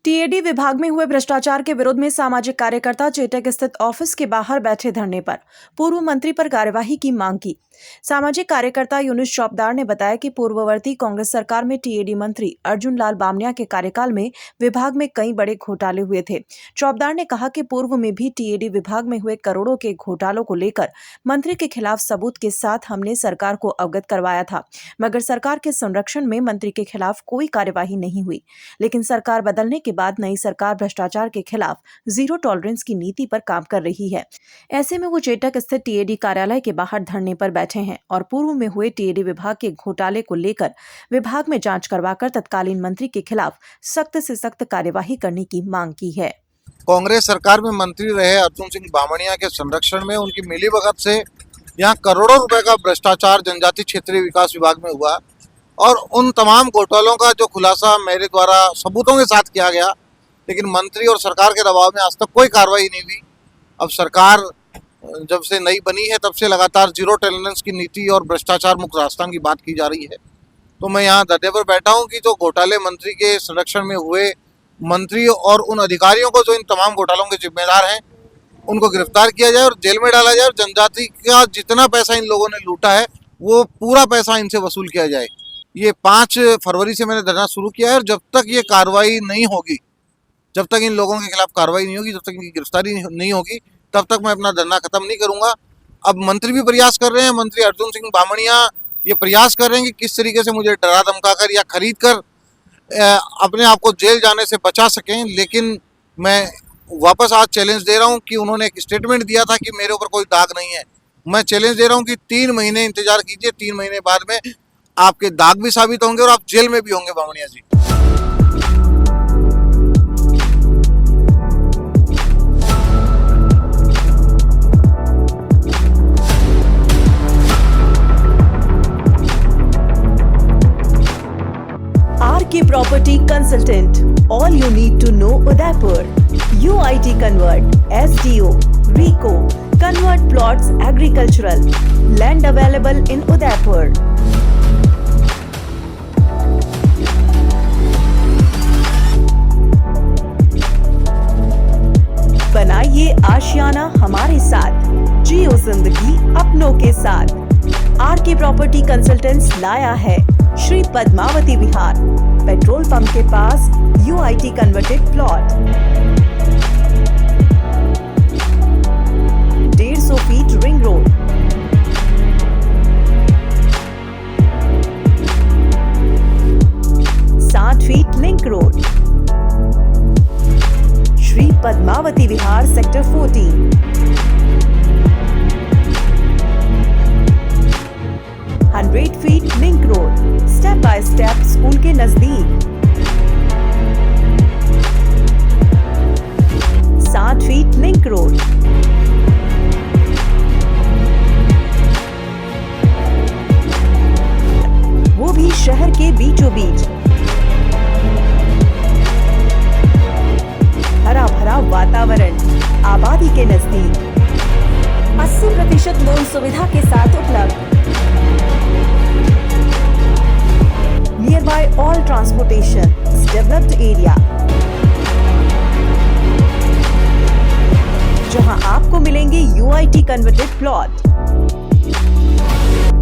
TAD विभाग में हुए भ्रष्टाचार के विरोध में सामाजिक कार्यकर्ता चेटक स्थित ऑफिस के बाहर बैठे धरने पर पूर्व मंत्री पर कार्यवाही की मांग की। सामाजिक कार्यकर्ता यूनुस चौबदार ने बताया कि पूर्ववर्ती कांग्रेस सरकार में टीएडी मंत्री अर्जुन लाल बामनिया के कार्यकाल में विभाग में कई बड़े घोटाले हुए थे। चौबदार ने कहा कि पूर्व में भी टीएडी विभाग में हुए करोड़ों के घोटालों को लेकर मंत्री के खिलाफ सबूत के साथ हमने सरकार को अवगत करवाया था, मगर सरकार के संरक्षण में मंत्री के खिलाफ कोई कार्यवाही नहीं हुई। लेकिन सरकार बदलने के बाद नई सरकार भ्रष्टाचार के खिलाफ जीरो टॉलरेंस की नीति पर काम कर रही है। ऐसे में वो चेटक स्थित टीएडी कार्यालय के बाहर धरने पर बैठे हैं और पूर्व में हुए टीएडी विभाग के घोटाले को लेकर विभाग में जांच करवाकर तत्कालीन मंत्री के खिलाफ सख्त से सख्त कार्यवाही करने की मांग की है। कांग्रेस सरकार में मंत्री रहे अर्जुन सिंह बामनिया के संरक्षण में उनकी मिलीभगत से यहाँ करोड़ों रुपए का भ्रष्टाचार जनजातीय क्षेत्रीय विकास विभाग में हुआ और उन तमाम घोटालों का जो खुलासा मेरे द्वारा सबूतों के साथ किया गया, लेकिन मंत्री और सरकार के दबाव में आज तक कोई कार्रवाई नहीं हुई। अब सरकार जब से नई बनी है तब से लगातार जीरो टॉलरेंस की नीति और भ्रष्टाचार मुक्त राजस्थान की बात की जा रही है। तो मैं यहाँ धरने पर बैठा हूँ कि जो घोटाले मंत्री के संरक्षण में हुए, मंत्री और उन अधिकारियों को जो इन तमाम घोटालों के जिम्मेदार हैं उनको गिरफ्तार किया जाए और जेल में डाला जाए और जनजाति का जितना पैसा इन लोगों ने लूटा है वो पूरा पैसा इनसे वसूल किया जाए। ये 5 फरवरी से मैंने धरना शुरू किया है और जब तक ये कार्रवाई नहीं होगी, जब तक इन लोगों के खिलाफ कार्रवाई नहीं होगी, जब तक इनकी गिरफ्तारी नहीं होगी, तब तक मैं अपना धरना खत्म नहीं करूंगा। अब मंत्री भी प्रयास कर रहे हैं, मंत्री अर्जुन सिंह बामनिया ये प्रयास कर रहे हैं कि किस तरीके से मुझे डरा धमका कर या खरीद कर अपने आप को जेल जाने से बचा सकें। लेकिन मैं वापस आज चैलेंज दे रहा हूं कि उन्होंने एक स्टेटमेंट दिया था कि मेरे ऊपर कोई दाग नहीं है। मैं चैलेंज दे रहा हूं कि 3 महीने इंतजार कीजिए, 3 महीने बाद में आपके दाग भी साबित होंगे और आप जेल में भी होंगे बामनिया जी। RK Property Consultant. All you need to know Udaipur. UIT Convert, SDO, RECO, Convert Plots Agricultural. Land available in Udaipur. बनाइए आशियाना हमारे साथ, जियो जिंदगी अपनों के साथ। RK प्रॉपर्टी कंसल्टेंट्स लाया है श्री पद्मावती विहार, पेट्रोल पंप के पास UIT converted plot, 150 feet ring road, feet link road, Shri Padmavati Vihar sector 14, feet link road, step by step school के नजदीक, 60 फीट लिंक रोड, वो भी शहर के बीचों बीच। हरा भरा वातावरण, आबादी के नजदीक, 80% लोन सुविधा के साथ उपलब्ध। Nearby all transportation, developed area, जहां आपको मिलेंगे UIT कन्वर्टेड प्लॉट,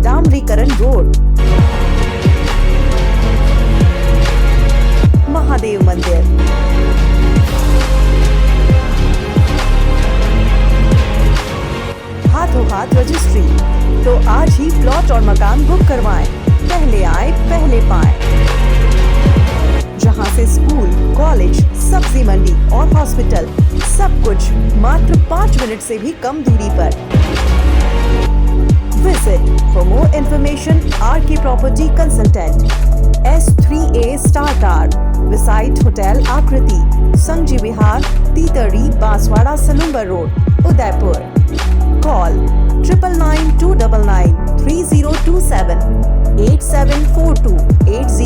डामरीकरण रोड, महादेव मंदिर, हाथों हाथ रजिस्ट्री। तो आज ही प्लॉट और मकान बुक करवाएं। पहले आए पहले पाएं। जहां से स्कूल, कॉलेज, सब्जी मंडी और हॉस्पिटल, सब कुछ मात्र 5 मिनट से भी कम दूरी पर। Visit for more information RK Property Consultant, S3A Star Tower, beside Hotel Akriti, Sangji Vihar, Titari, Baswada, Salumbar Road, Udaipur. Call 999299 3027 8742 80